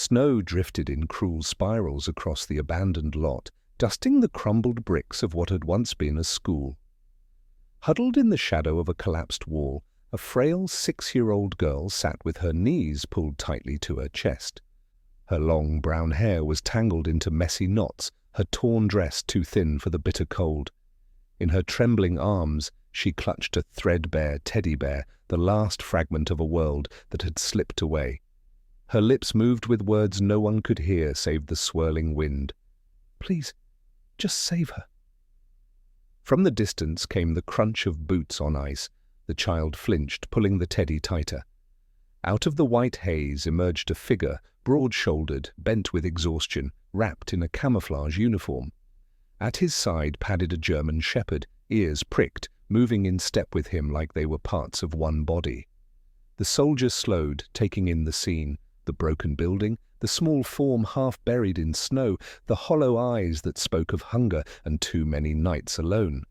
Snow drifted in cruel spirals across the abandoned lot, dusting the crumbled bricks of what had once been a school. Huddled in the shadow of a collapsed wall, a frail 6-year-old girl sat with her knees pulled tightly to her chest. Her long brown hair was tangled into messy knots, her torn dress too thin for the bitter cold. In her trembling arms, she clutched a threadbare teddy bear, the last fragment of a world that had slipped away. Her lips moved with words no one could hear save the swirling wind. "Please, just save her." From the distance came the crunch of boots on ice. The child flinched, pulling the teddy tighter. Out of the white haze emerged a figure, broad-shouldered, bent with exhaustion, wrapped in a camouflage uniform. At his side padded a German shepherd, ears pricked, moving in step with him like they were parts of one body. The soldier slowed, taking in the scene, the broken building, the small form half buried in snow, the hollow eyes that spoke of hunger and too many nights alone.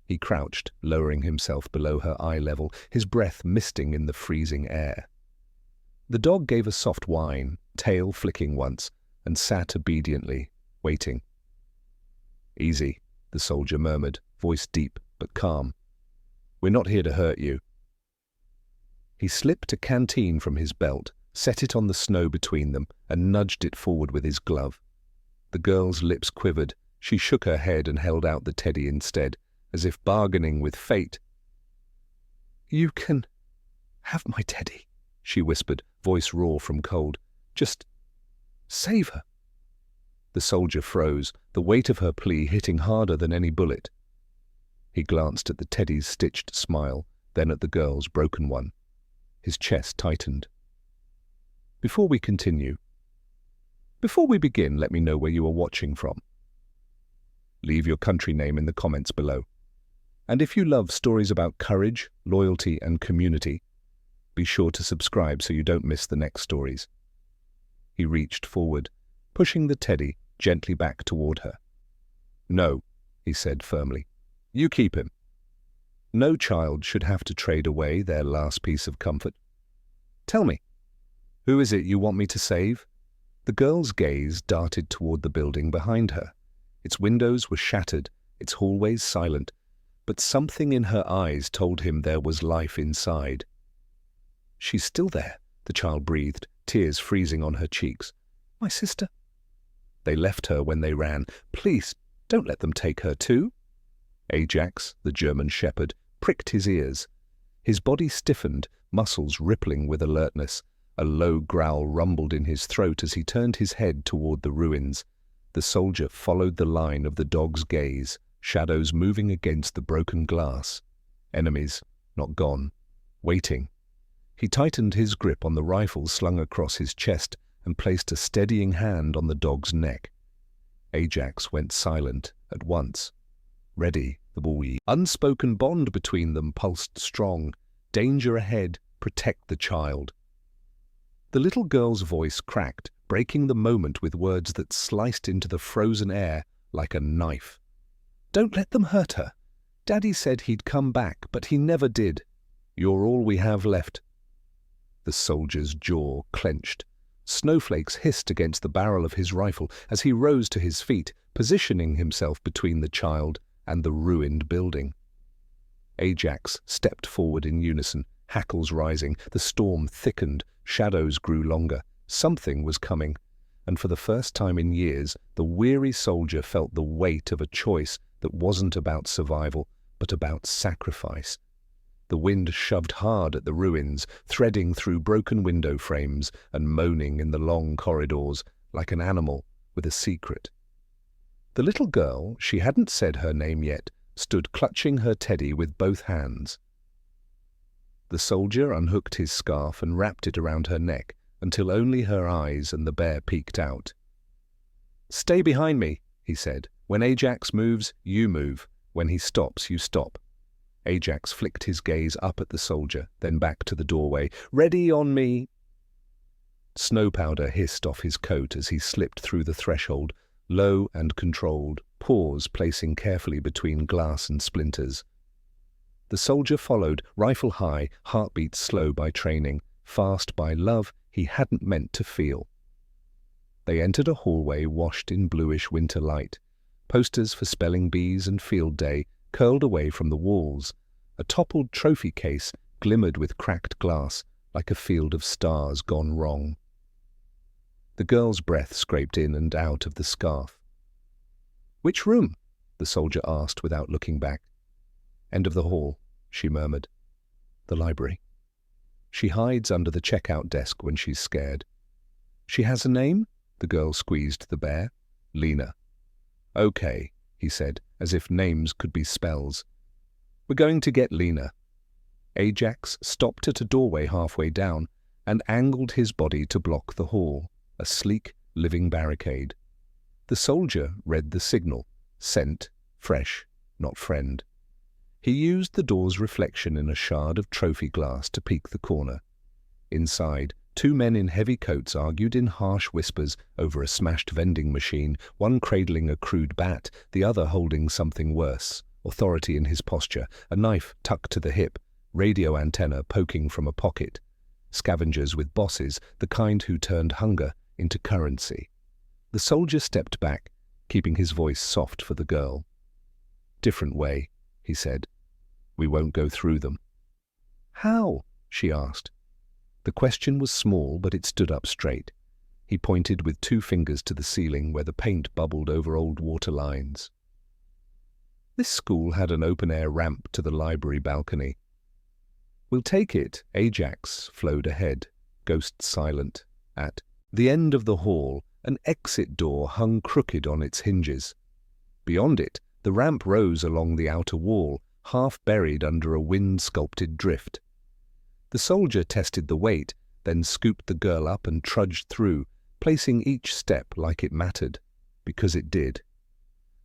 He crouched, lowering himself below her eye level, his breath misting in the freezing air. The dog gave a soft whine, tail flicking once, and sat obediently, waiting. "Easy," the soldier murmured, voice deep but calm. "We're not here to hurt you." He slipped a canteen from his belt, set it on the snow between them, and nudged it forward with his glove. The girl's lips quivered. She shook her head and held out the teddy instead, as if bargaining with fate. "You can have my teddy," she whispered, voice raw from cold. "Just save her." The soldier froze, the weight of her plea hitting harder than any bullet. He glanced at the teddy's stitched smile, then at the girl's broken one. His chest tightened. Before we begin, let me know where you are watching from. Leave your country name in the comments below. And if you love stories about courage, loyalty, and community, be sure to subscribe so you don't miss the next stories." He reached forward, pushing the teddy gently back toward her. "No," he said firmly. "You keep him. No child should have to trade away their last piece of comfort. Tell me, who is it you want me to save?" The girl's gaze darted toward the building behind her. Its windows were shattered, its hallways silent, but something in her eyes told him there was life inside. "She's still there," the child breathed, tears freezing on her cheeks. "My sister?" "They left her when they ran. Please, don't let them take her too." Ajax, the German shepherd, pricked his ears. His body stiffened, muscles rippling with alertness. A low growl rumbled in his throat as he turned his head toward the ruins. The soldier followed the line of the dog's gaze, shadows moving against the broken glass. Enemies, not gone, waiting. He tightened his grip on the rifle slung across his chest and placed a steadying hand on the dog's neck. Ajax went silent at once. Ready, the boy. Unspoken bond between them pulsed strong. Danger ahead, protect the child. The little girl's voice cracked, breaking the moment with words that sliced into the frozen air like a knife. "Don't let them hurt her. Daddy said he'd come back, but he never did. You're all we have left." The soldier's jaw clenched. Snowflakes hissed against the barrel of his rifle as he rose to his feet, positioning himself between the child and the ruined building. Ajax stepped forward in unison, hackles rising. The storm thickened, shadows grew longer. Something was coming, and for the first time in years, the weary soldier felt the weight of a choice that wasn't about survival, but about sacrifice. The wind shoved hard at the ruins, threading through broken window frames and moaning in the long corridors like an animal with a secret. The little girl, she hadn't said her name yet, stood clutching her teddy with both hands. The soldier unhooked his scarf and wrapped it around her neck until only her eyes and the bear peeked out. "Stay behind me," he said. "When Ajax moves, you move. When he stops, you stop." Ajax flicked his gaze up at the soldier, then back to the doorway. "Ready on me." Snow powder hissed off his coat as he slipped through the threshold, low and controlled, paws placing carefully between glass and splinters. The soldier followed, rifle high, heartbeat slow by training, fast by love. he hadn't meant to feel. They entered a hallway washed in bluish winter light. Posters for spelling bees and field day curled away from the walls. A toppled trophy case glimmered with cracked glass, like a field of stars gone wrong. The girl's breath scraped in and out of the scarf. "Which room?" the soldier asked without looking back. "End of the hall," she murmured. "The library. She hides under the checkout desk when she's scared." "She has a name?" The girl squeezed the bear. "Lena." "Okay," he said, as if names could be spells. "We're going to get Lena." Ajax stopped at a doorway halfway down and angled his body to block the hall, a sleek, living barricade. The soldier read the signal: sent, fresh, not friend. He used the door's reflection in a shard of trophy glass to peek the corner. Inside, two men in heavy coats argued in harsh whispers over a smashed vending machine, one cradling a crude bat, the other holding something worse, authority in his posture, a knife tucked to the hip, radio antenna poking from a pocket. Scavengers with bosses, the kind who turned hunger into currency. The soldier stepped back, keeping his voice soft for the girl. "Different way," he said. "We won't go through them." "How?" she asked. The question was small, but it stood up straight. He pointed with two fingers to the ceiling where the paint bubbled over old water lines. This school had an open-air ramp to the library balcony. "We'll take it," Ajax flowed ahead, ghost silent. At the end of the hall, an exit door hung crooked on its hinges. Beyond it, the ramp rose along the outer wall, half buried under a wind-sculpted drift. The soldier tested the weight, then scooped the girl up and trudged through, placing each step like it mattered, because it did.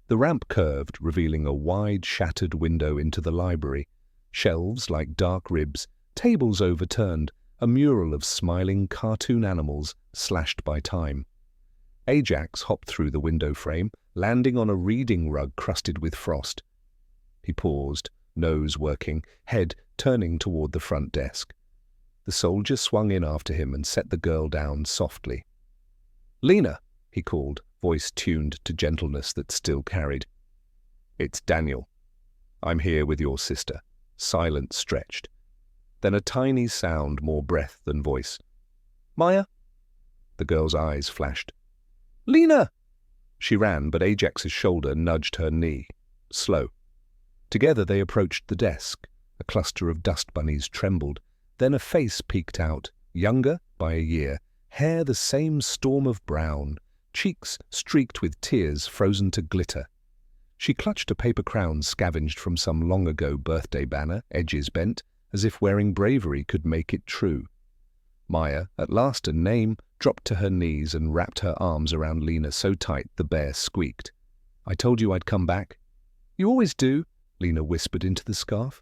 The ramp curved, revealing a wide, shattered window into the library, shelves like dark ribs, tables overturned, a mural of smiling cartoon animals slashed by time. Ajax hopped through the window frame, landing on a reading rug crusted with frost. He paused, nose working, head turning toward the front desk. The soldier swung in after him and set the girl down softly. "Lena," he called, voice tuned to gentleness that still carried. "It's Daniel. I'm here with your sister." Silence stretched. Then a tiny sound, more breath than voice. "Maya?" The girl's eyes flashed. "Lena!" She ran, but Ajax's shoulder nudged her knee. Slow. Together they approached the desk. A cluster of dust bunnies trembled. Then a face peeked out, younger by a year, hair the same storm of brown, cheeks streaked with tears frozen to glitter. She clutched a paper crown scavenged from some long-ago birthday banner, edges bent, as if wearing Bravery could make it true. Maya, at last a name, dropped to her knees and wrapped her arms around Lena so tight the bear squeaked. "I told you I'd come back." "You always do," Lena whispered into the scarf.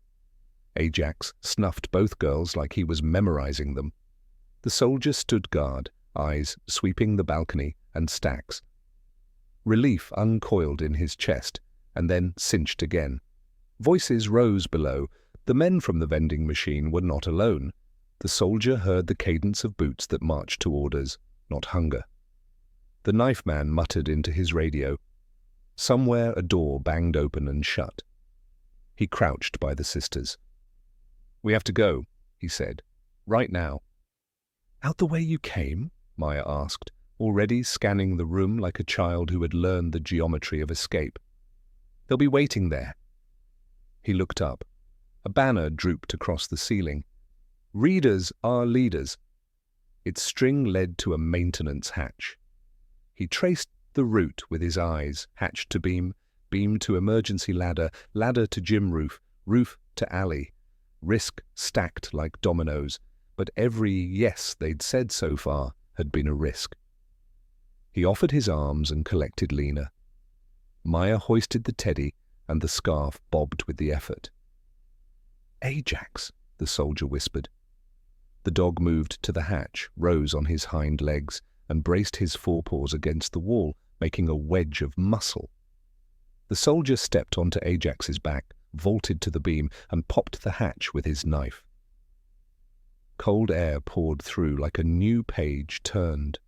Ajax snuffed both girls like he was memorizing them. The soldier stood guard, eyes sweeping the balcony and stacks. Relief uncoiled in his chest, and then cinched again. Voices rose below. The men from the vending machine were not alone. The soldier heard the cadence of boots that marched to orders, not hunger. The knife man muttered into his radio. Somewhere a door banged open and shut. He crouched by the sisters. "We have to go," he said. "Right now." "Out the way you came?" Maya asked, already scanning the room like a child who had learned the geometry of escape. "They'll be waiting there." He looked up. A banner drooped across the ceiling. "Readers are leaders." Its string led to a maintenance hatch. He traced the route with his eyes, hatch to beam, beam to emergency ladder, ladder to gym roof, roof to alley. Risk stacked like dominoes, but every yes they'd said so far had been a risk. He offered his arms and collected Lena. Maya hoisted the teddy, and the scarf bobbed with the effort. "Ajax," the soldier whispered. The dog moved to the hatch, rose on his hind legs, and braced his forepaws against the wall, making a wedge of muscle. The soldier stepped onto Ajax's back, vaulted to the beam, and popped the hatch with his knife. Cold air poured through like a new page turned.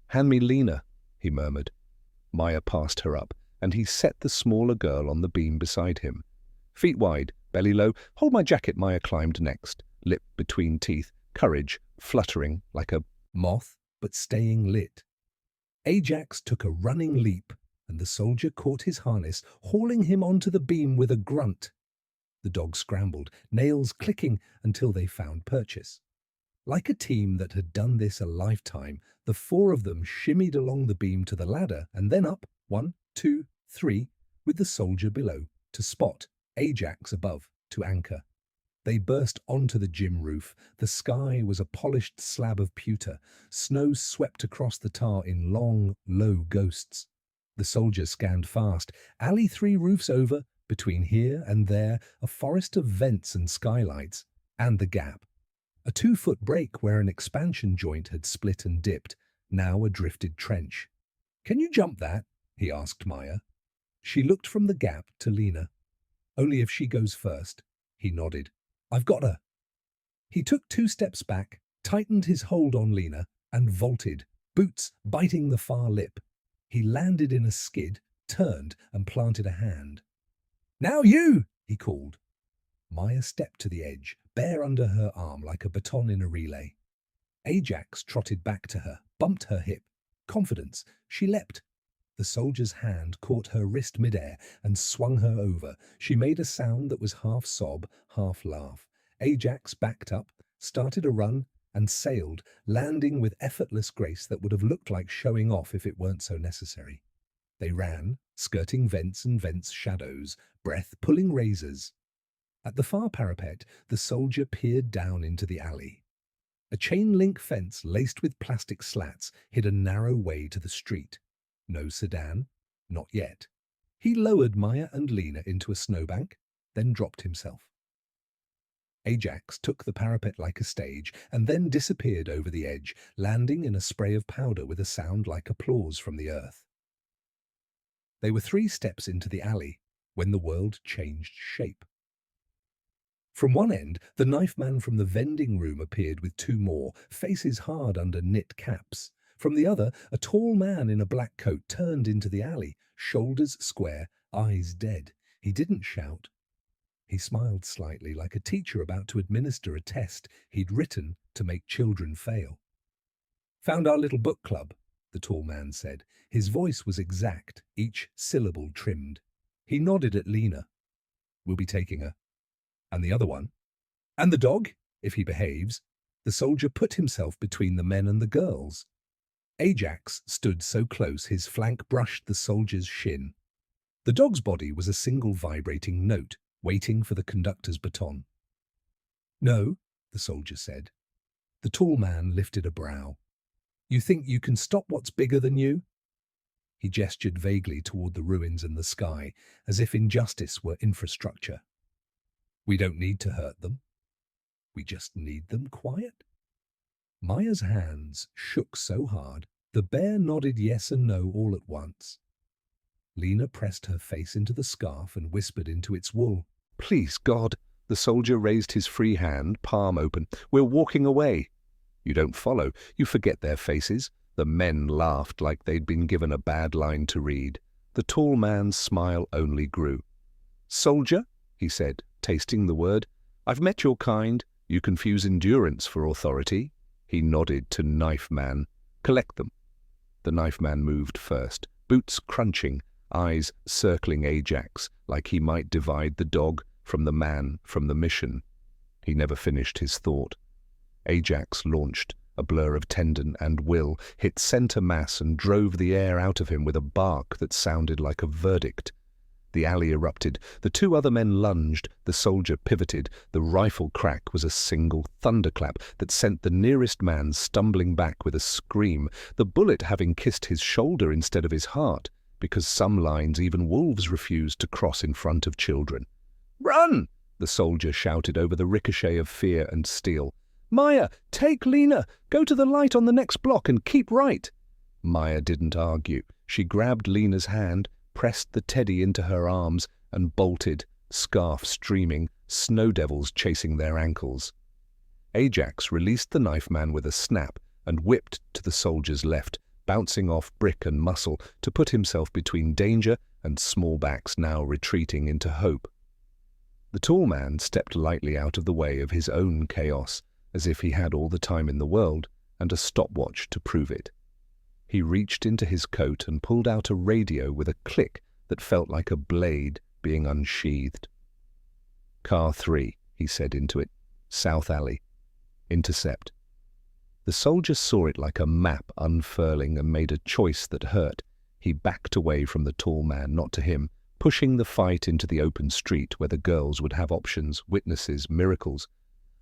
"Hand me Lena," he murmured. Maya passed her up, and he set the smaller girl on the beam beside him. Feet wide, belly low, "Hold my jacket." Maya climbed next, lip between teeth, courage fluttering like a moth, but staying lit. Ajax took a running leap, and the soldier caught his harness, hauling him onto the beam with a grunt. The dog scrambled, nails clicking until they found purchase. Like a team that had done this a lifetime, the four of them shimmied along the beam to the ladder and then up, 1, 2, 3, with the soldier below to spot, Ajax above to anchor. They burst onto the gym roof. The sky was a polished slab of pewter. Snow swept across the tar in long, low ghosts. The soldier scanned fast. Alley 3 roofs over, between here and there, a forest of vents and skylights, and the gap. A 2-foot break where an expansion joint had split and dipped, now a drifted trench. "Can you jump that?" he asked Maya. She looked from the gap to Lena. "Only if she goes first." He nodded. "I've got her." He took 2 steps back, tightened his hold on Lena, and vaulted, boots biting the far lip. He landed in a skid, turned, and planted a hand. "Now you!" he called. Maya stepped to the edge, bare under her arm like a baton in a relay. Ajax trotted back to her, bumped her hip. Confidence. She leapt. The soldier's hand caught her wrist midair and swung her over. She made a sound that was half sob, half laugh. Ajax backed up, started a run, and sailed, landing with effortless grace that would have looked like showing off if it weren't so necessary. They ran, skirting vents and vents' shadows, breath pulling razors. At the far parapet, the soldier peered down into the alley. A chain-link fence laced with plastic slats hid a narrow way to the street. No sedan, not yet. He lowered Maya and Lena into a snowbank, then dropped himself. Ajax took the parapet like a stage and then disappeared over the edge, landing in a spray of powder with a sound like applause from the earth. They were 3 steps into the alley when the world changed shape. From one end, the knife man from the vending room appeared with 2 more, faces hard under knit caps. From the other, a tall man in a black coat turned into the alley, shoulders square, eyes dead. He didn't shout. He smiled slightly, like a teacher about to administer a test he'd written to make children fail. "Found our little book club," the tall man said. His voice was exact, each syllable trimmed. He nodded at Lena. "We'll be taking her." "And the other one?" "And the dog, if he behaves." The soldier put himself between the men and the girls. Ajax stood so close his flank brushed the soldier's shin. The dog's body was a single vibrating note, waiting for the conductor's baton. "No," the soldier said. The tall man lifted a brow. "You think you can stop what's bigger than you?" He gestured vaguely toward the ruins and the sky, as if injustice were infrastructure. "We don't need to hurt them. We just need them quiet." Maya's hands shook so hard, the bear nodded yes and no all at once. Lena pressed her face into the scarf and whispered into its wool. "Please, God." The soldier raised his free hand, palm open. "We're walking away." "You don't follow. You forget their faces." The men laughed like they'd been given a bad line to read. The tall man's smile only grew. "Soldier," he said, tasting the word, "I've met your kind. You confuse endurance for authority." He nodded to Knife Man. "Collect them." The Knife Man moved first, boots crunching, eyes circling Ajax, like he might divide the dog from the man from the mission. He never finished his thought. Ajax launched, a blur of tendon and will, hit center mass and drove the air out of him with a bark that sounded like a verdict. The alley erupted. The 2 other men lunged. The soldier pivoted. The rifle crack was a single thunderclap that sent the nearest man stumbling back with a scream, the bullet having kissed his shoulder instead of his heart, because some lines even wolves refused to cross in front of children. "Run!" the soldier shouted over the ricochet of fear and steel. "Maya, take Lena! Go to the light on the next block and keep right!" Maya didn't argue. She grabbed Lena's hand, pressed the teddy into her arms, and bolted, scarf streaming, snow devils chasing their ankles. Ajax released the knife man with a snap and whipped to the soldier's left, bouncing off brick and muscle to put himself between danger and small backs now retreating into hope. The tall man stepped lightly out of the way of his own chaos, as if he had all the time in the world and a stopwatch to prove it. He reached into his coat and pulled out a radio with a click that felt like a blade being unsheathed. "Car 3, he said into it. "South alley. Intercept." The soldier saw it like a map unfurling and made a choice that hurt. He backed away from the tall man, not to him, pushing the fight into the open street where the girls would have options, witnesses, miracles.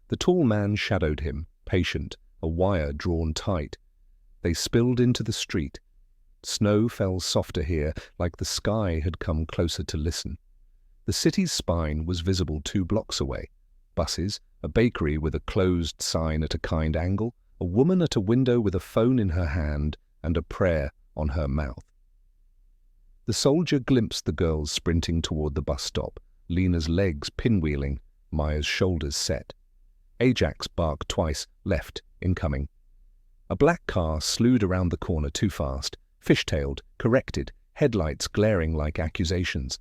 The tall man shadowed him, patient, a wire drawn tight. They spilled into the street. Snow fell softer here, like the sky had come closer to listen. The city's spine was visible 2 blocks away. Buses, a bakery with a closed sign at a kind angle, a woman at a window with a phone in her hand and a prayer on her mouth. The soldier glimpsed the girls sprinting toward the bus stop, Lena's legs pinwheeling, Maya's shoulders set. Ajax barked twice, left, incoming. A black car slewed around the corner too fast, fishtailed, corrected, headlights glaring like accusations.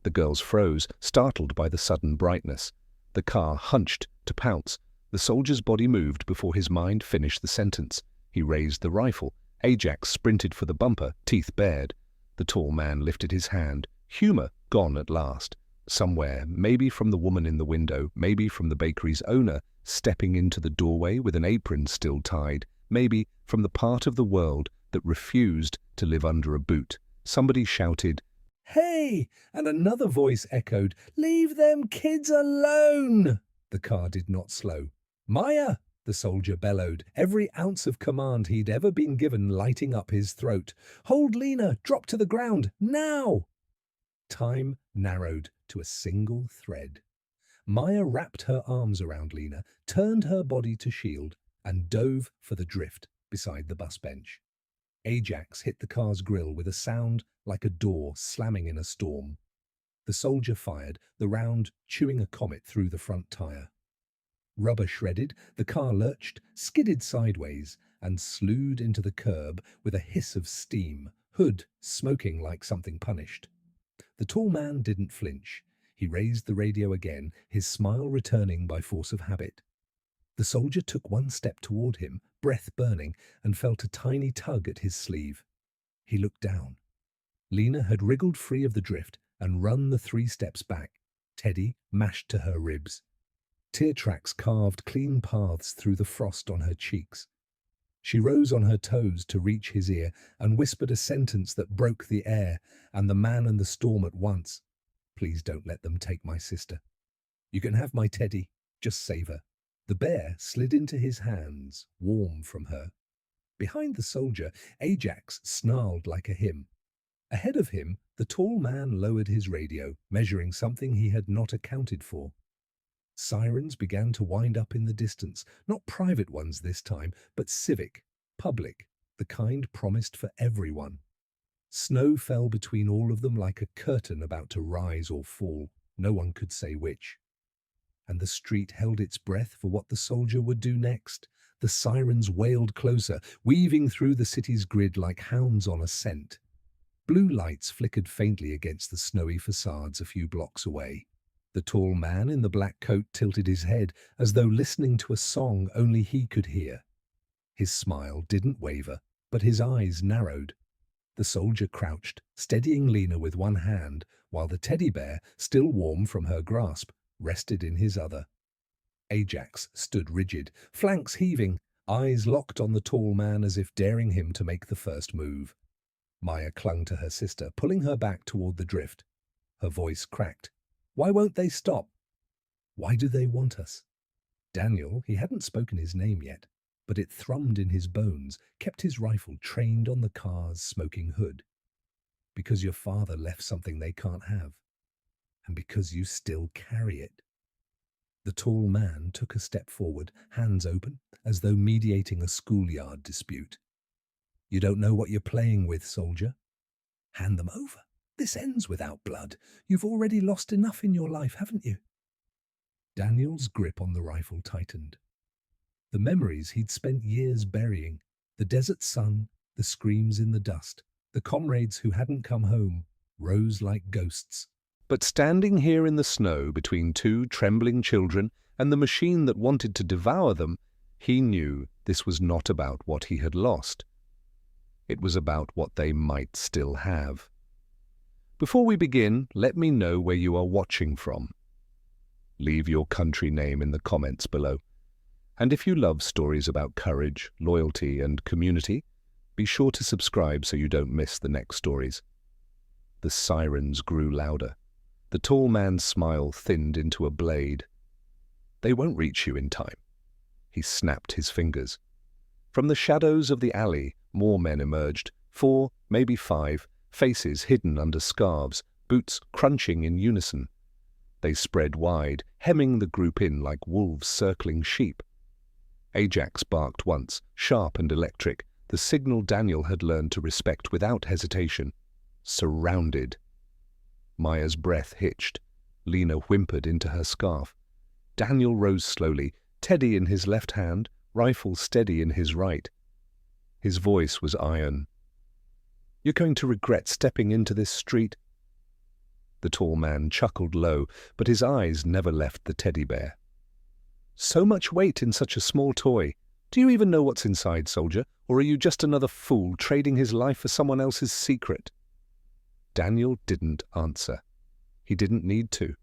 The girls froze, startled by the sudden brightness. The car hunched to pounce. The soldier's body moved before his mind finished the sentence. He raised the rifle. Ajax sprinted for the bumper, teeth bared. The tall man lifted his hand. Humor gone at last. Somewhere, maybe from the woman in the window, maybe from the bakery's owner, stepping into the doorway with an apron still tied, maybe from the part of the world that refused to live under a boot. Somebody shouted, "Hey!" and another voice echoed, "Leave them kids alone!" The car did not slow. "Maya!" the soldier bellowed, every ounce of command he'd ever been given lighting up his throat. "Hold Lena! Drop to the ground! Now!" Time narrowed to a single thread. Maya wrapped her arms around Lena, turned her body to shield, and dove for the drift beside the bus bench. Ajax hit the car's grille with a sound like a door slamming in a storm. The soldier fired, the round chewing a comet through the front tire. Rubber shredded, the car lurched, skidded sideways, and slewed into the curb with a hiss of steam, hood smoking like something punished. The tall man didn't flinch. He raised the radio again, his smile returning by force of habit. The soldier took one step toward him, breath burning, and felt a tiny tug at his sleeve. He looked down. Lena had wriggled free of the drift and run the 3 steps back, Teddy mashed to her ribs. Tear tracks carved clean paths through the frost on her cheeks. She rose on her toes to reach his ear and whispered a sentence that broke the air and the man and the storm at once. "Please don't let them take my sister. You can have my Teddy, just save her." The bear slid into his hands, warm from her. Behind the soldier, Ajax snarled like a hymn. Ahead of him, the tall man lowered his radio, measuring something he had not accounted for. Sirens began to wind up in the distance, not private ones this time, but civic, public, the kind promised for everyone. Snow fell between all of them like a curtain about to rise or fall, no one could say which. And the street held its breath for what the soldier would do next. The sirens wailed closer, weaving through the city's grid like hounds on a scent. Blue lights flickered faintly against the snowy facades a few blocks away. The tall man in the black coat tilted his head as though listening to a song only he could hear. His smile didn't waver, but his eyes narrowed. The soldier crouched, steadying Lena with one hand, while the teddy bear, still warm from her grasp, rested in his other. Ajax stood rigid, flanks heaving, eyes locked on the tall man as if daring him to make the first move. Maya clung to her sister, pulling her back toward the drift. Her voice cracked. "Why won't they stop? Why do they want us?" Daniel, he hadn't spoken his name yet, but it thrummed in his bones, kept his rifle trained on the car's smoking hood. "Because your father left something they can't have. And because you still carry it." The tall man took a step forward, hands open, as though mediating a schoolyard dispute. "You don't know what you're playing with, soldier. Hand them over. This ends without blood. You've already lost enough in your life, haven't you?" Daniel's grip on the rifle tightened. The memories he'd spent years burying, the desert sun, the screams in the dust, the comrades who hadn't come home, rose like ghosts. But standing here in the snow between two trembling children and the machine that wanted to devour them, he knew this was not about what he had lost. It was about what they might still have. Before we begin, let me know where you are watching from. Leave your country name in the comments below. And if you love stories about courage, loyalty, and community, be sure to subscribe so you don't miss the next stories. The sirens grew louder. The tall man's smile thinned into a blade. They won't reach you in time. He snapped his fingers. From the shadows of the alley, more men emerged, 4, maybe 5, faces hidden under scarves, boots crunching in unison. They spread wide, hemming the group in like wolves circling sheep. Ajax barked once, sharp and electric, the signal Daniel had learned to respect without hesitation. Surrounded. Maya's breath hitched. Lena whimpered into her scarf. Daniel rose slowly, Teddy in his left hand, rifle steady in his right. His voice was iron. "You're going to regret stepping into this street." The tall man chuckled low, but his eyes never left the teddy bear. "So much weight in such a small toy. Do you even know what's inside, soldier, or are you just another fool trading his life for someone else's secret?" Daniel didn't answer. He didn't need to.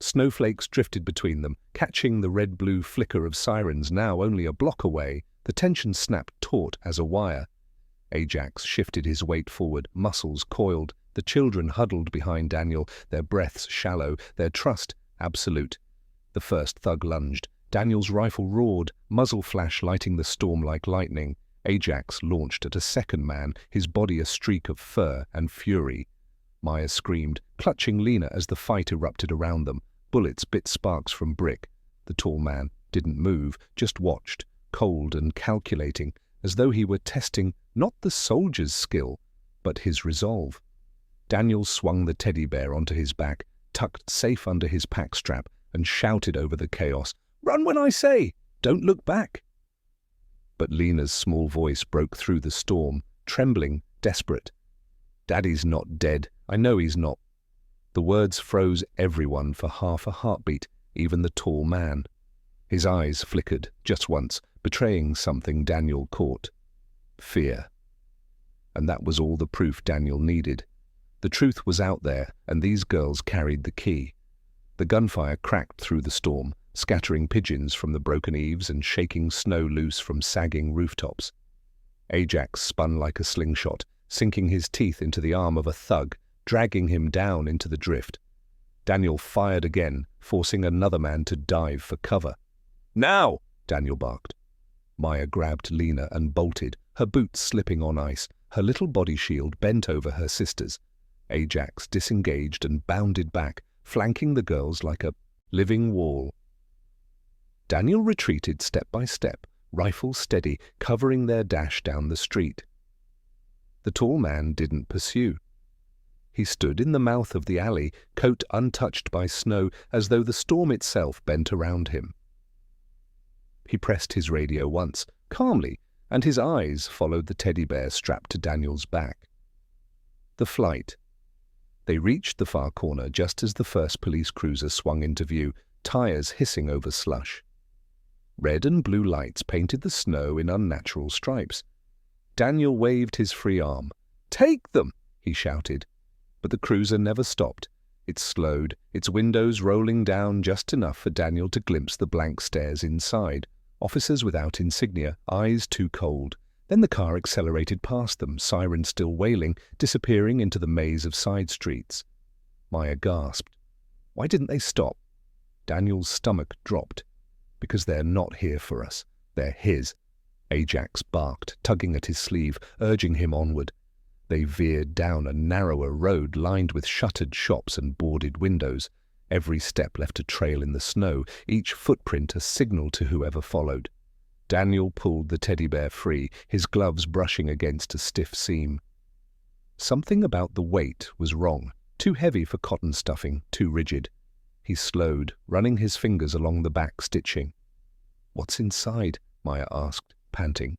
Snowflakes drifted between them, catching the red-blue flicker of sirens now only a block away. The tension snapped taut as a wire. Ajax shifted his weight forward, muscles coiled. The children huddled behind Daniel, their breaths shallow, their trust absolute. The first thug lunged. Daniel's rifle roared, muzzle flash lighting the storm like lightning. Ajax launched at a second man, his body a streak of fur and fury. Maya screamed, clutching Lena as the fight erupted around them. Bullets bit sparks from brick. The tall man didn't move, just watched, cold and calculating, as though he were testing not the soldier's skill, but his resolve. Daniel swung the teddy bear onto his back, tucked safe under his pack strap, and shouted over the chaos, "Run when I say! Don't look back!" But Lena's small voice broke through the storm, trembling, desperate. "Daddy's not dead. I know he's not." The words froze everyone for half a heartbeat, even the tall man. His eyes flickered, just once, betraying something Daniel caught. Fear. And that was all the proof Daniel needed. The truth was out there, and these girls carried the key. The gunfire cracked through the storm, scattering pigeons from the broken eaves and shaking snow loose from sagging rooftops. Ajax spun like a slingshot, sinking his teeth into the arm of a thug, dragging him down into the drift. Daniel fired again, forcing another man to dive for cover. "Now!" Daniel barked. Maya grabbed Lena and bolted, her boots slipping on ice, her little body shield bent over her sister's. Ajax disengaged and bounded back, flanking the girls like a living wall. Daniel retreated step by step, rifle steady, covering their dash down the street. The tall man didn't pursue. He stood in the mouth of the alley, coat untouched by snow, as though the storm itself bent around him. He pressed his radio once, calmly, and his eyes followed the teddy bear strapped to Daniel's back. The flight. They reached the far corner just as the first police cruiser swung into view, tires hissing over slush. Red and blue lights painted the snow in unnatural stripes. Daniel waved his free arm. "Take them!" he shouted. But the cruiser never stopped. It slowed, its windows rolling down just enough for Daniel to glimpse the blank stares inside. Officers without insignia, eyes too cold. Then the car accelerated past them, sirens still wailing, disappearing into the maze of side streets. Maya gasped. Why didn't they stop? Daniel's stomach dropped. Because they're not here for us. They're his. Ajax barked, tugging at his sleeve, urging him onward. They veered down a narrower road lined with shuttered shops and boarded windows. Every step left a trail in the snow, each footprint a signal to whoever followed. Daniel pulled the teddy bear free, his gloves brushing against a stiff seam. Something about the weight was wrong, too heavy for cotton stuffing, too rigid. He slowed, running his fingers along the back stitching. What's inside? Maya asked, panting.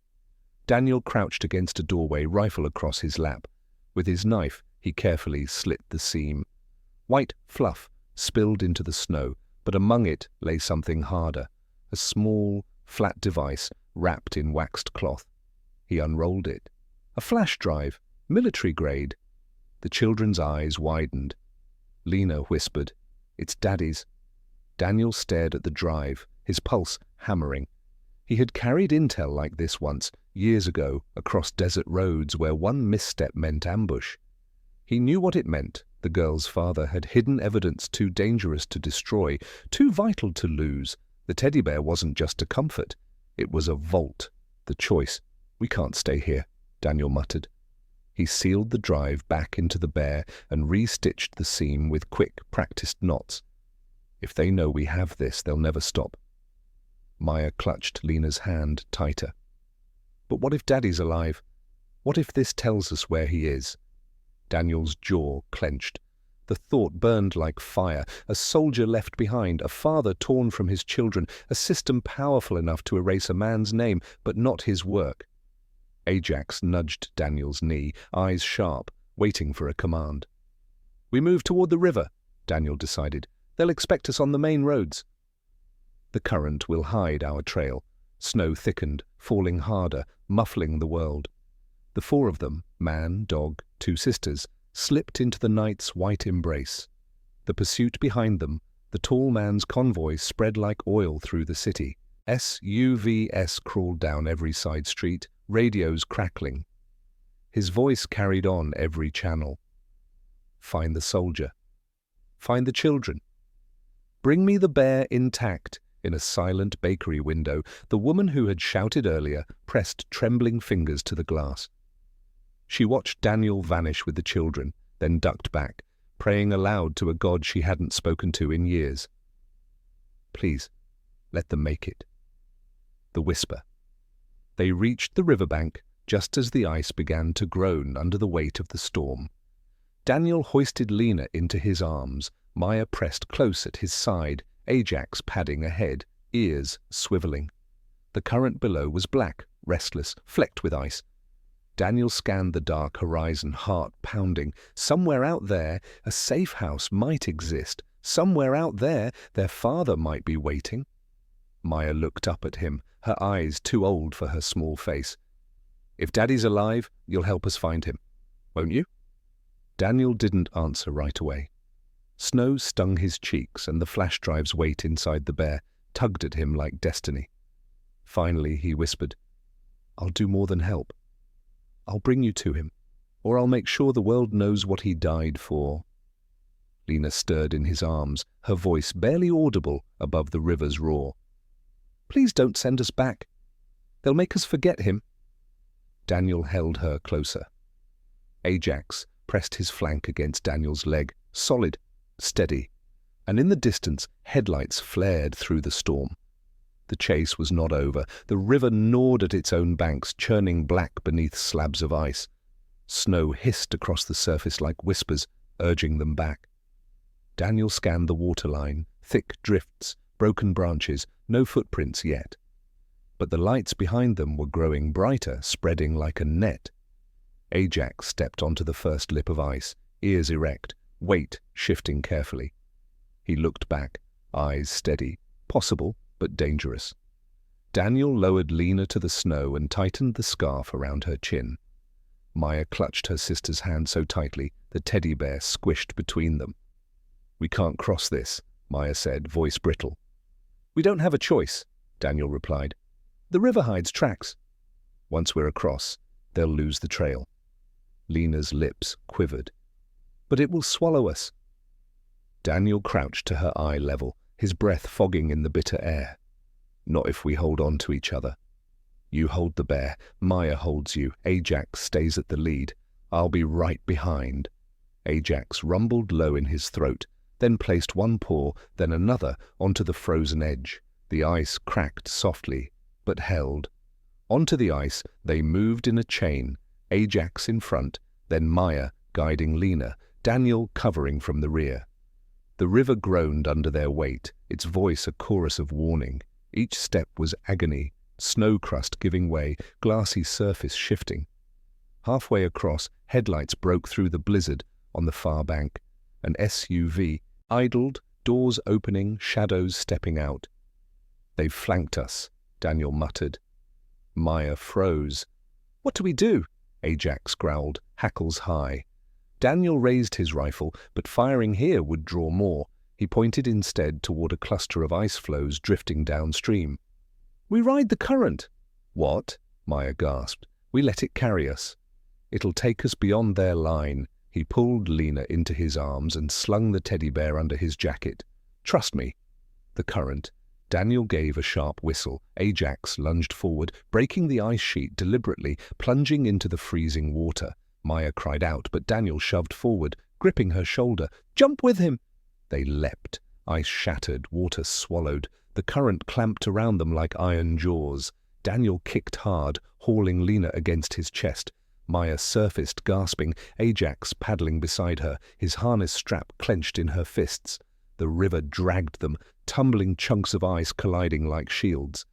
Daniel crouched against a doorway, rifle across his lap. With his knife, he carefully slit the seam. White fluff spilled into the snow, but among it lay something harder, a small, flat device wrapped in waxed cloth. He unrolled it. A flash drive, military grade. The children's eyes widened. Lena whispered, "It's Daddy's." Daniel stared at the drive, his pulse hammering. He had carried intel like this once, years ago, across desert roads where one misstep meant ambush. He knew what it meant. The girl's father had hidden evidence too dangerous to destroy, too vital to lose. The teddy bear wasn't just a comfort. It was a vault, the choice. "We can't stay here," Daniel muttered. He sealed the drive back into the bear and re-stitched the seam with quick, practiced knots. "If they know we have this, they'll never stop." Maya clutched Lena's hand tighter. "But what if Daddy's alive? What if this tells us where he is?" Daniel's jaw clenched. The thought burned like fire. A soldier left behind, a father torn from his children, a system powerful enough to erase a man's name, but not his work. Ajax nudged Daniel's knee, eyes sharp, waiting for a command. "We move toward the river," Daniel decided. "They'll expect us on the main roads." "The current will hide our trail." Snow thickened, falling harder, muffling the world. The four of them, man, dog, two sisters, slipped into the night's white embrace. The pursuit behind them, the tall man's convoy, spread like oil through the city. SUVs crawled down every side street, radios crackling. His voice carried on every channel. "Find the soldier. Find the children. Bring me the bear intact." In a silent bakery window, the woman who had shouted earlier pressed trembling fingers to the glass. She watched Daniel vanish with the children, then ducked back, praying aloud to a god she hadn't spoken to in years. "Please, let them make it." The whisper. They reached the riverbank just as the ice began to groan under the weight of the storm. Daniel hoisted Lena into his arms. Maya pressed close at his side, Ajax padding ahead, ears swiveling. The current below was black, restless, flecked with ice. Daniel scanned the dark horizon, heart pounding. Somewhere out there, a safe house might exist. Somewhere out there, their father might be waiting. Maya looked up at him, her eyes too old for her small face. "If Daddy's alive, you'll help us find him, won't you?" Daniel didn't answer right away. Snow stung his cheeks, and the flash drive's weight inside the bear tugged at him like destiny. Finally, he whispered, "I'll do more than help. I'll bring you to him, or I'll make sure the world knows what he died for." Lena stirred in his arms, her voice barely audible above the river's roar. "Please don't send us back. They'll make us forget him." Daniel held her closer. Ajax pressed his flank against Daniel's leg, solid, steady, and in the distance headlights flared through the storm. The chase was not over. The river gnawed at its own banks, churning black beneath slabs of ice. Snow hissed across the surface like whispers, urging them back. Daniel scanned the waterline, thick drifts, broken branches, no footprints yet. But the lights behind them were growing brighter, spreading like a net. Ajax stepped onto the first lip of ice, ears erect, weight shifting carefully. He looked back, eyes steady, possible but dangerous. Daniel lowered Lena to the snow and tightened the scarf around her chin. Maya clutched her sister's hand so tightly the teddy bear squished between them. "We can't cross this," Maya said, voice brittle. "We don't have a choice," Daniel replied. "The river hides tracks. Once we're across, they'll lose the trail." Lena's lips quivered. "But it will swallow us." Daniel crouched to her eye level, his breath fogging in the bitter air. "Not if we hold on to each other. You hold the bear, Maya holds you, Ajax stays at the lead. I'll be right behind." Ajax rumbled low in his throat, then placed one paw, then another, onto the frozen edge. The ice cracked softly, but held. Onto the ice they moved in a chain, Ajax in front, then Maya guiding Lena, Daniel covering from the rear. The river groaned under their weight, its voice a chorus of warning. Each step was agony, snow crust giving way, glassy surface shifting. Halfway across, headlights broke through the blizzard on the far bank. An SUV idled, doors opening, shadows stepping out. "They've flanked us," Daniel muttered. Maya froze. "What do we do?" Ajax growled, hackles high. Daniel raised his rifle, but firing here would draw more. He pointed instead toward a cluster of ice floes drifting downstream. "We ride the current." "What?" Maya gasped. "We let it carry us. It'll take us beyond their line." He pulled Lena into his arms and slung the teddy bear under his jacket. "Trust me." The current. Daniel gave a sharp whistle. Ajax lunged forward, breaking the ice sheet deliberately, plunging into the freezing water. Maya cried out, but Daniel shoved forward, gripping her shoulder. "Jump with him!" They leapt. Ice shattered, water swallowed. The current clamped around them like iron jaws. Daniel kicked hard, hauling Lena against his chest. Maya surfaced, gasping, Ajax paddling beside her, his harness strap clenched in her fists. The river dragged them, tumbling chunks of ice colliding like shields.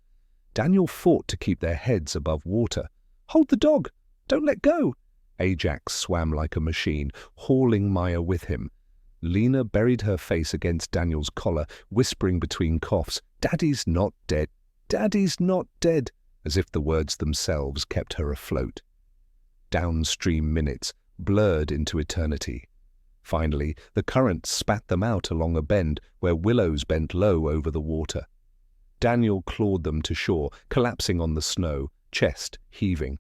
Daniel fought to keep their heads above water. "Hold the dog! Don't let go!" Ajax swam like a machine, hauling Maya with him. Lena buried her face against Daniel's collar, whispering between coughs, "Daddy's not dead! Daddy's not dead!" as if the words themselves kept her afloat. Downstream minutes blurred into eternity. Finally, the current spat them out along a bend where willows bent low over the water. Daniel clawed them to shore, collapsing on the snow, chest heaving.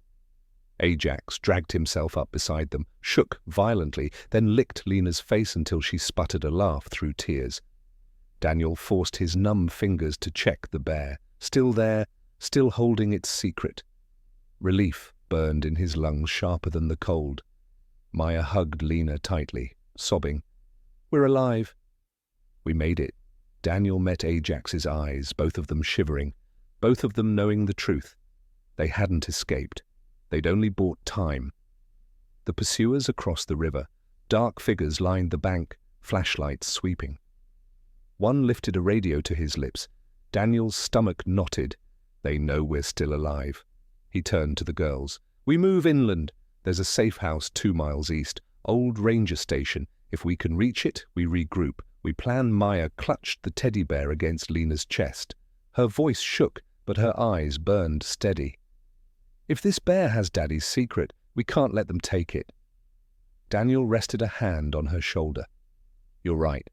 Ajax dragged himself up beside them, shook violently, then licked Lena's face until she sputtered a laugh through tears. Daniel forced his numb fingers to check the bear, still there, still holding its secret. Relief burned in his lungs sharper than the cold. Maya hugged Lena tightly, sobbing, "We're alive." "We made it." Daniel met Ajax's eyes, both of them shivering, both of them knowing the truth. They hadn't escaped. They'd only bought time. The pursuers across the river, dark figures lined the bank, flashlights sweeping. One lifted a radio to his lips. Daniel's stomach knotted. "They know we're still alive." He turned to the girls. "We move inland. There's a safe house 2 miles east, old ranger station. If we can reach it, we regroup." We plan. Maya clutched the teddy bear against Lena's chest. Her voice shook, but her eyes burned steady. "If this bear has Daddy's secret, we can't let them take it." Daniel rested a hand on her shoulder. "You're right.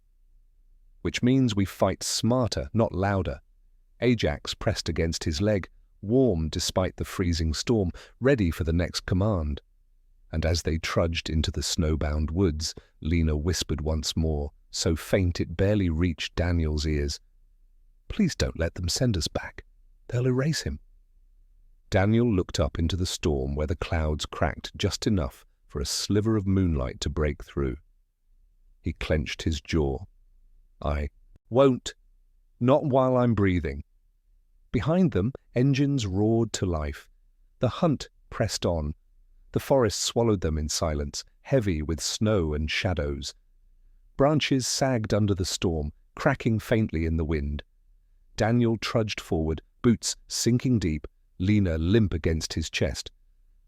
Which means we fight smarter, not louder." Ajax pressed against his leg, warm despite the freezing storm, ready for the next command. And as they trudged into the snowbound woods, Lena whispered once more, so faint it barely reached Daniel's ears, "Please don't let them send us back. They'll erase him." Daniel looked up into the storm where the clouds cracked just enough for a sliver of moonlight to break through. He clenched his jaw. "I won't. Not while I'm breathing." Behind them, engines roared to life. The hunt pressed on. The forest swallowed them in silence, heavy with snow and shadows. Branches sagged under the storm, cracking faintly in the wind. Daniel trudged forward, boots sinking deep, Lena limp against his chest.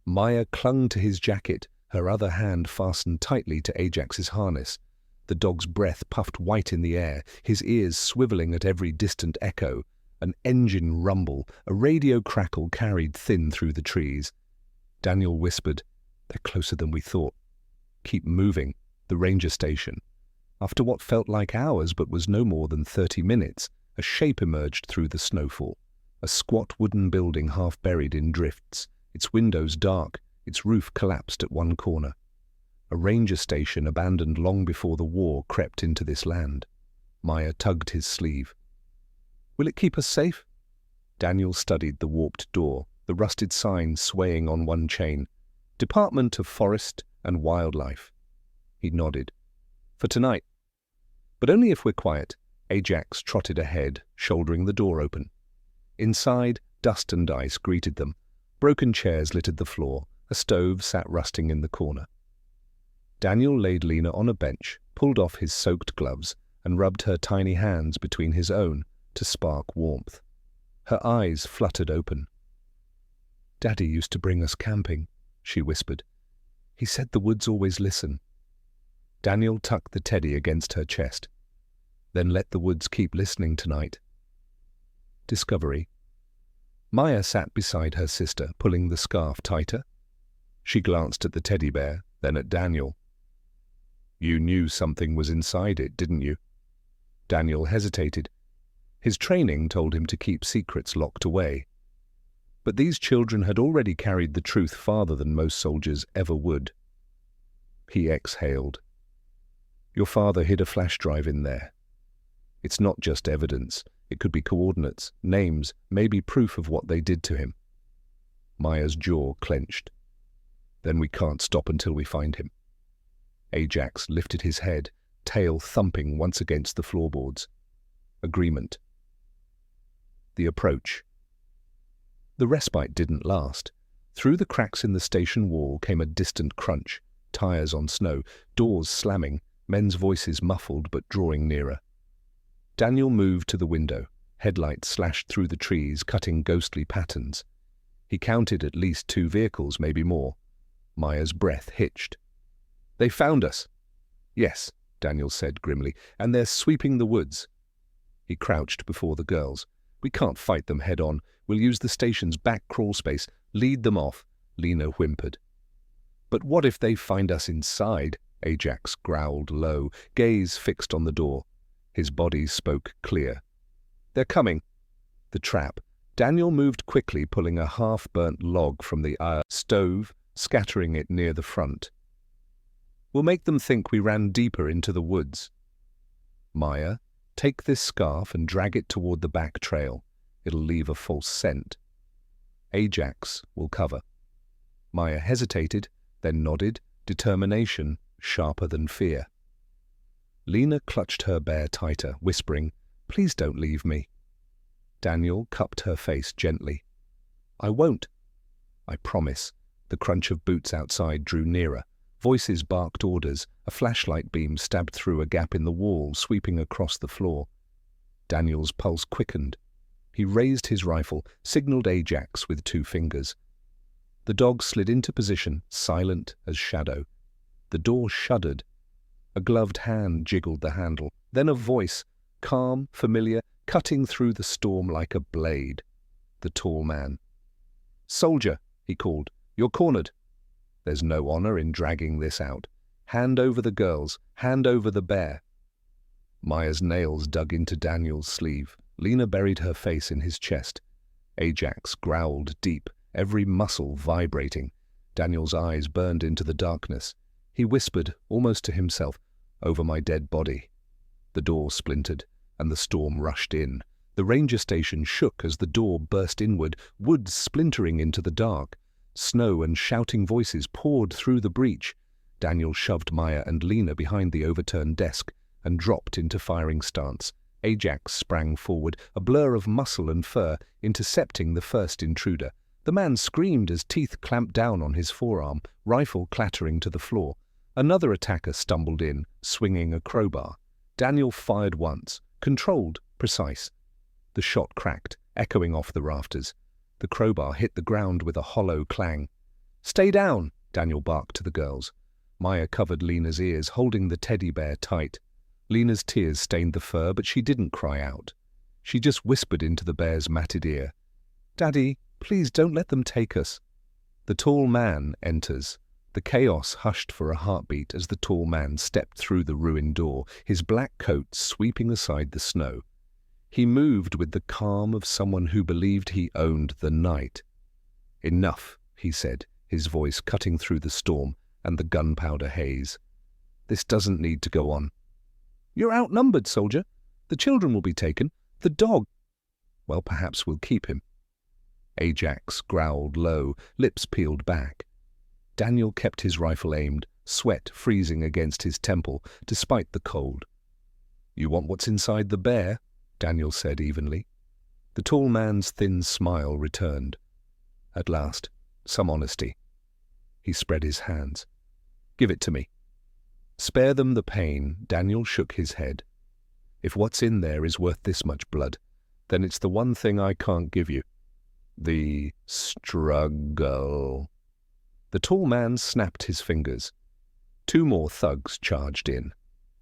Maya clung to his jacket, her other hand fastened tightly to Ajax's harness. The dog's breath puffed white in the air, his ears swiveling at every distant echo. An engine rumble, a radio crackle carried thin through the trees. Daniel whispered, "They're closer than we thought." "Keep moving." The ranger station. After what felt like hours but was no more than 30 minutes, a shape emerged through the snowfall. A squat wooden building half buried in drifts, its windows dark, its roof collapsed at one corner. A ranger station abandoned long before the war crept into this land. Maya tugged his sleeve. "Will it keep us safe?" Daniel studied the warped door, the rusted sign swaying on one chain. "Department of Forest and Wildlife." He nodded. "For tonight. But only if we're quiet." Ajax trotted ahead, shouldering the door open. Inside, dust and ice greeted them. Broken chairs littered the floor. A stove sat rusting in the corner. Daniel laid Lena on a bench, pulled off his soaked gloves, and rubbed her tiny hands between his own to spark warmth. Her eyes fluttered open. Daddy used to bring us camping, she whispered. He said the woods always listen. Daniel tucked the teddy against her chest. Then let the woods keep listening tonight. Discovery. Maya sat beside her sister, pulling the scarf tighter. She glanced at the teddy bear, then at Daniel. You knew something was inside it, didn't you? Daniel hesitated. His training told him to keep secrets locked away. But these children had already carried the truth farther than most soldiers ever would. He exhaled. Your father hid a flash drive in there. It's not just evidence. It could be coordinates, names, maybe proof of what they did to him. Maya's jaw clenched. Then we can't stop until we find him. Ajax lifted his head, tail thumping once against the floorboards. Agreement. The approach. The respite didn't last. Through the cracks in the station wall came a distant crunch, tires on snow, doors slamming, men's voices muffled but drawing nearer. Daniel moved to the window, headlights slashed through the trees, cutting ghostly patterns. He counted at least 2 vehicles, maybe more. Maya's breath hitched. They found us. Yes, Daniel said grimly, and they're sweeping the woods. He crouched before the girls. We can't fight them head on. We'll use the station's back crawl space, lead them off, Lena whimpered. But what if they find us inside? Ajax growled low, gaze fixed on the door. His body spoke clear. They're coming. The trap. Daniel moved quickly, pulling a half-burnt log from the stove, scattering it near the front. We'll make them think we ran deeper into the woods. Maya, take this scarf and drag it toward the back trail. It'll leave a false scent. Ajax will cover. Maya hesitated, then nodded, determination sharper than fear. Lena clutched her bear tighter, whispering, Please don't leave me. Daniel cupped her face gently. I won't. I promise. The crunch of boots outside drew nearer. Voices barked orders. A flashlight beam stabbed through a gap in the wall, sweeping across the floor. Daniel's pulse quickened. He raised his rifle, signaled Ajax with 2 fingers. The dog slid into position, silent as shadow. The door shuddered. A gloved hand jiggled the handle. Then a voice, calm, familiar, cutting through the storm like a blade. The tall man. Soldier, he called. You're cornered. There's no honor in dragging this out. Hand over the girls. Hand over the bear. Maya's nails dug into Daniel's sleeve. Lena buried her face in his chest. Ajax growled deep, every muscle vibrating. Daniel's eyes burned into the darkness. He whispered, almost to himself, over my dead body. The door splintered, and the storm rushed in. The ranger station shook as the door burst inward, woods splintering into the dark. Snow and shouting voices poured through the breach. Daniel shoved Maya and Lena behind the overturned desk and dropped into firing stance. Ajax sprang forward, a blur of muscle and fur, intercepting the first intruder. The man screamed as teeth clamped down on his forearm, rifle clattering to the floor. Another attacker stumbled in, swinging a crowbar. Daniel fired once, controlled, precise. The shot cracked, echoing off the rafters. The crowbar hit the ground with a hollow clang. Stay down, Daniel barked to the girls. Maya covered Lena's ears, holding the teddy bear tight. Lena's tears stained the fur, but she didn't cry out. She just whispered into the bear's matted ear, Daddy, please don't let them take us. The tall man enters. The chaos hushed for a heartbeat as the tall man stepped through the ruined door, his black coat sweeping aside the snow. He moved with the calm of someone who believed he owned the night. Enough, he said, his voice cutting through the storm and the gunpowder haze. This doesn't need to go on. You're outnumbered, soldier. The children will be taken. The dog. Well, perhaps we'll keep him. Ajax growled low, lips peeled back. Daniel kept his rifle aimed, sweat freezing against his temple, despite the cold. You want what's inside the bear? Daniel said evenly. The tall man's thin smile returned. At last, some honesty. He spread his hands. Give it to me. Spare them the pain, Daniel shook his head. If what's in there is worth this much blood, then it's the one thing I can't give you. The struggle. The tall man snapped his fingers. Two more thugs charged in.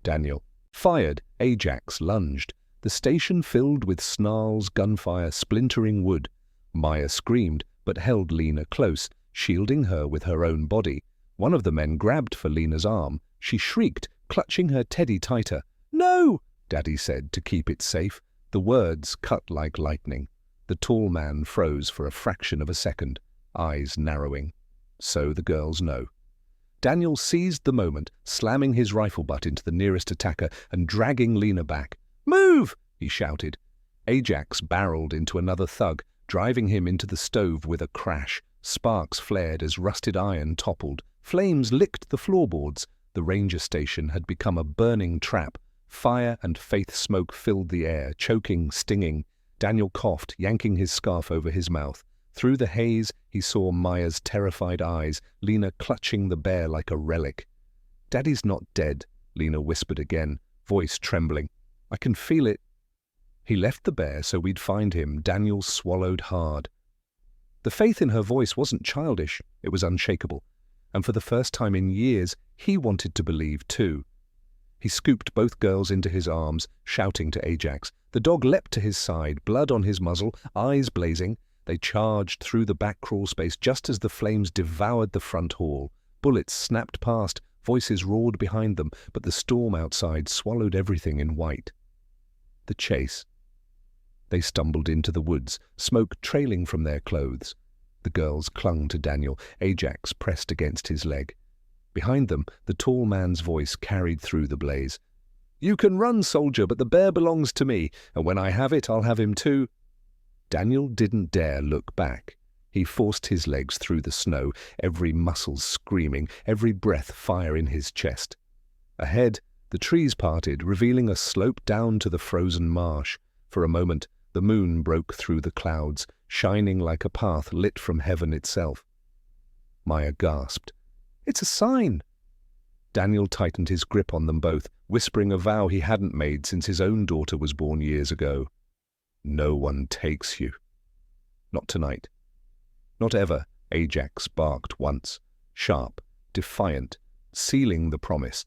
Daniel fired. Ajax lunged. The station filled with snarls, gunfire, splintering wood. Maya screamed, but held Lena close, shielding her with her own body. One of the men grabbed for Lena's arm. She shrieked, clutching her teddy tighter. "No!" Daddy said to keep it safe. The words cut like lightning. The tall man froze for a fraction of a second, eyes narrowing. So the girls know. Daniel seized the moment, slamming his rifle butt into the nearest attacker and dragging Lena back. "Move!" he shouted. Ajax barreled into another thug, driving him into the stove with a crash. Sparks flared as rusted iron toppled. Flames licked the floorboards. The ranger station had become a burning trap. Fire and faith smoke filled the air, choking, stinging. Daniel coughed, yanking his scarf over his mouth. Through the haze, he saw Maya's terrified eyes, Lena clutching the bear like a relic. "Daddy's not dead," Lena whispered again, voice trembling. "I can feel it." He left the bear so we'd find him. Daniel swallowed hard. The faith in her voice wasn't childish, it was unshakable. And for the first time in years, he wanted to believe too. He scooped both girls into his arms, shouting to Ajax. The dog leapt to his side, blood on his muzzle, eyes blazing. They charged through the back crawl space just as the flames devoured the front hall. Bullets snapped past, voices roared behind them, but the storm outside swallowed everything in white. The chase. They stumbled into the woods, smoke trailing from their clothes. The girls clung to Daniel. Ajax pressed against his leg. Behind them, the tall man's voice carried through the blaze. "You can run, soldier, but the bear belongs to me, and when I have it, I'll have him too." Daniel didn't dare look back. He forced his legs through the snow, every muscle screaming, every breath fire in his chest. Ahead, the trees parted, revealing a slope down to the frozen marsh. For a moment, the moon broke through the clouds, shining like a path lit from heaven itself. Maya gasped. "It's a sign!" Daniel tightened his grip on them both, whispering a vow he hadn't made since his own daughter was born years ago. "No one takes you." "Not tonight." "Not ever," Ajax barked once, sharp, defiant, sealing the promise.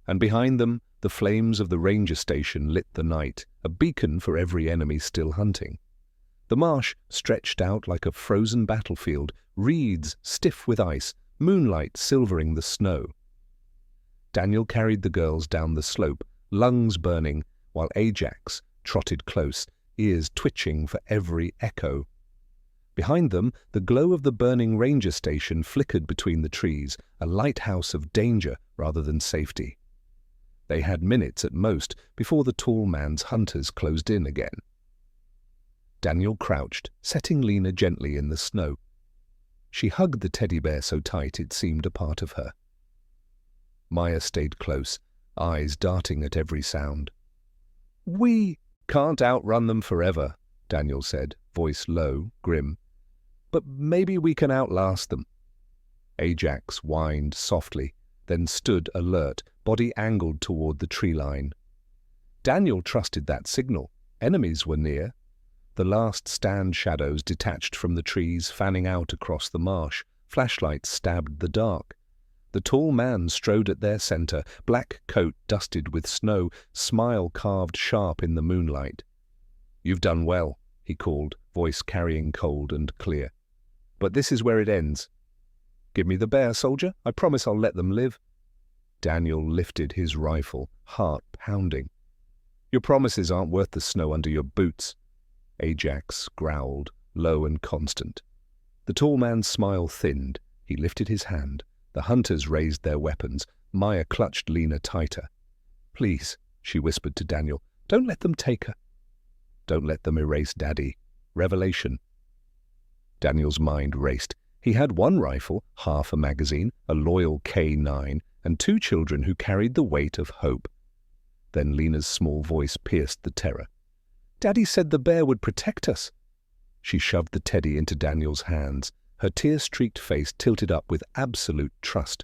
And behind them, the flames of the ranger station lit the night, a beacon for every enemy still hunting. The marsh stretched out like a frozen battlefield, reeds stiff with ice, moonlight silvering the snow. Daniel carried the girls down the slope, lungs burning, while Ajax trotted close, ears twitching for every echo. Behind them, the glow of the burning ranger station flickered between the trees, a lighthouse of danger rather than safety. They had minutes at most before the tall man's hunters closed in again. Daniel crouched, setting Lena gently in the snow. She hugged the teddy bear so tight it seemed a part of her. Maya stayed close, eyes darting at every sound. "We can't outrun them forever," Daniel said, voice low, grim. "But maybe we can outlast them." Ajax whined softly, then stood alert, body angled toward the tree line. Daniel trusted that signal. Enemies were near. The last stand shadows detached from the trees, fanning out across the marsh. Flashlights stabbed the dark. The tall man strode at their center, black coat dusted with snow, smile carved sharp in the moonlight. "You've done well," he called, voice carrying cold and clear. "But this is where it ends. Give me the bear, soldier. I promise I'll let them live." Daniel lifted his rifle, heart pounding. "Your promises aren't worth the snow under your boots." Ajax growled, low and constant. The tall man's smile thinned. He lifted his hand. The hunters raised their weapons. Maya clutched Lena tighter. "Please," she whispered to Daniel, "don't let them take her." "Don't let them erase Daddy." Revelation. Daniel's mind raced. He had one rifle, half a magazine, a loyal K9, and two children who carried the weight of hope. Then Lena's small voice pierced the terror. "Daddy said the bear would protect us." She shoved the teddy into Daniel's hands, her tear-streaked face tilted up with absolute trust.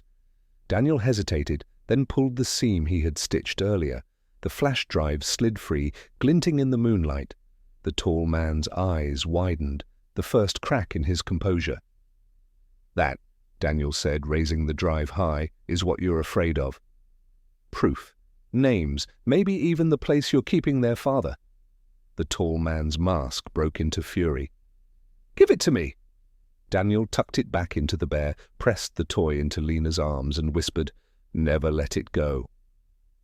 Daniel hesitated, then pulled the seam he had stitched earlier. The flash drive slid free, glinting in the moonlight. The tall man's eyes widened. the first crack in his composure. "That," Daniel said, raising the drive high, "is what you're afraid of." "Proof. Names, maybe even the place you're keeping their father." The tall man's mask broke into fury. "Give it to me!" Daniel tucked it back into the bear, pressed the toy into Lena's arms and whispered, "Never let it go."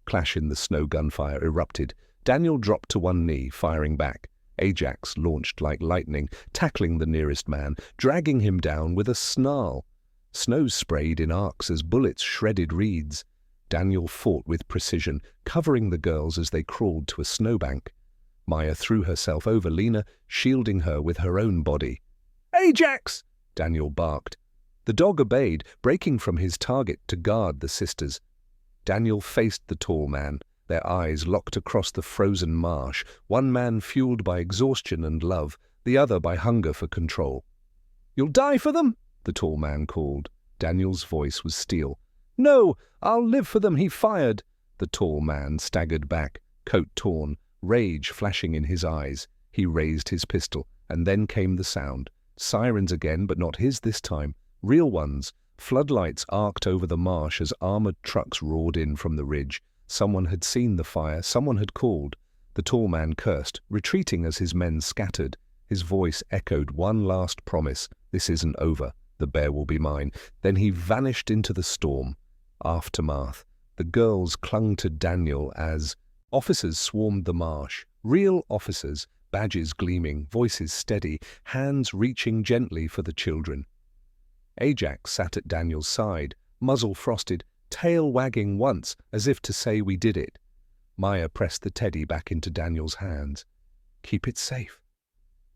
Clash in the snow gunfire erupted. Daniel dropped to one knee, firing back. Ajax launched like lightning, tackling the nearest man, dragging him down with a snarl. Snow sprayed in arcs as bullets shredded reeds. Daniel fought with precision, covering the girls as they crawled to a snowbank. Maya threw herself over Lena, shielding her with her own body. "Ajax!" Daniel barked. The dog obeyed, breaking from his target to guard the sisters. Daniel faced the tall man, their eyes locked across the frozen marsh, one man fueled by exhaustion and love, the other by hunger for control. "You'll die for them?" the tall man called. Daniel's voice was steel. "No, I'll live for them," he fired. The tall man staggered back, coat torn, rage flashing in his eyes. He raised his pistol, and then came the sound. Sirens again, but not his this time. Real ones. Floodlights arced over the marsh as armored trucks roared in from the ridge. Someone had seen the fire, someone had called. The tall man cursed, retreating as his men scattered. His voice echoed one last promise. "This isn't over. The bear will be mine." Then he vanished into the storm. Aftermath. The girls clung to Daniel as officers swarmed the marsh. Real officers, badges gleaming, voices steady, hands reaching gently for the children. Ajax sat at Daniel's side, muzzle frosted, tail wagging once, as if to say, "We did it." Maya pressed the teddy back into Daniel's hands. "Keep it safe."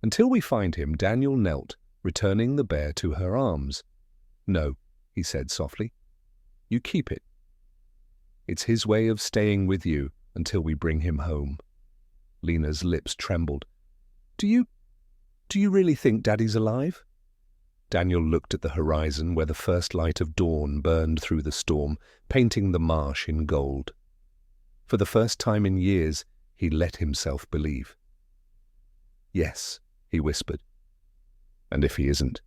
Until we find him, Daniel knelt, returning the bear to her arms. "No," he said softly. "You keep it. It's his way of staying with you until we bring him home." Lena's lips trembled. Do you really think Daddy's alive?" Daniel looked at the horizon where the first light of dawn burned through the storm, painting the marsh in gold. For the first time in years, he let himself believe. "Yes," he whispered. "And if he isn't,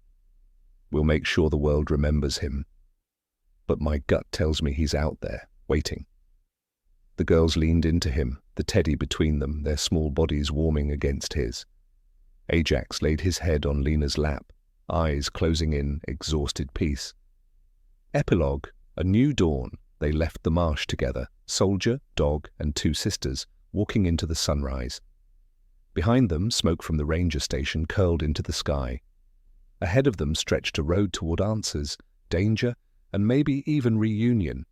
we'll make sure the world remembers him. But my gut tells me he's out there, waiting." The girls leaned into him, the teddy between them, their small bodies warming against his. Ajax laid his head on Lena's lap, eyes closing in exhausted peace. Epilogue, a new dawn. They left the marsh together, soldier, dog, and two sisters, walking into the sunrise. Behind them, smoke from the ranger station curled into the sky. Ahead of them stretched a road toward answers, danger, and maybe even reunion.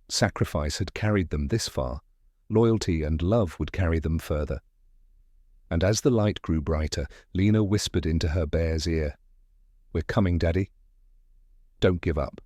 Sacrifice had carried them this far. Loyalty and love would carry them further. And as the light grew brighter, Lena whispered into her bear's ear, "We're coming, Daddy. Don't give up."